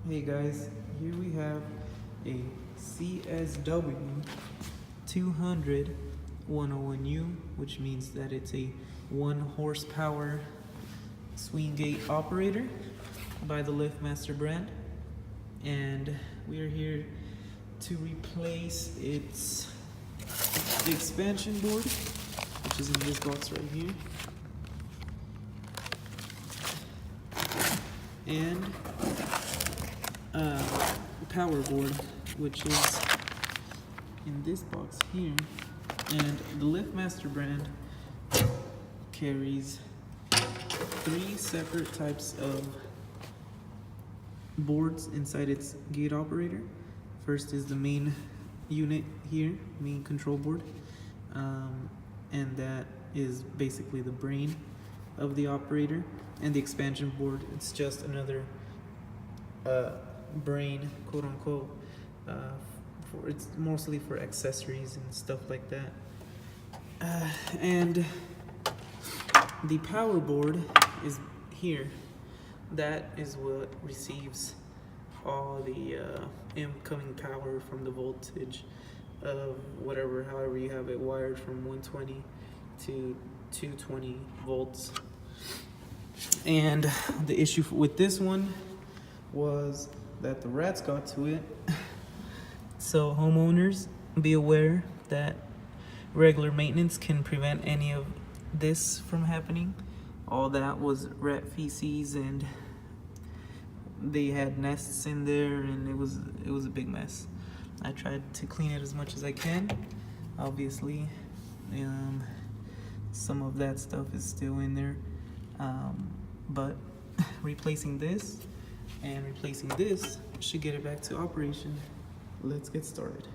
Hey guys, here we have a CSW 200 101U, which means that it's a 1 horsepower swing gate operator by the Liftmaster brand. And we are here to replace its expansion board, which is in this box right here, and power board, which is in this box here. And the Liftmaster brand carries 3 separate types of boards inside its gate operator. First is the main unit here, main control board, and that is basically the brain of the operator. And the expansion board, it's just another brain, quote unquote, it's mostly for accessories and stuff like that. And the power board is here. That is what receives all the incoming power from the voltage of whatever, however you have it wired, from 120 to 220 volts. And the issue with this one was that the rats got to it. So homeowners, be aware that regular maintenance can prevent any of this from happening. All that was rat feces, and they had nests in there, and it was a big mess. I tried to clean it as much as I can. Obviously, some of that stuff is still in there, but replacing this and replacing this should get it back to operation. Let's get started.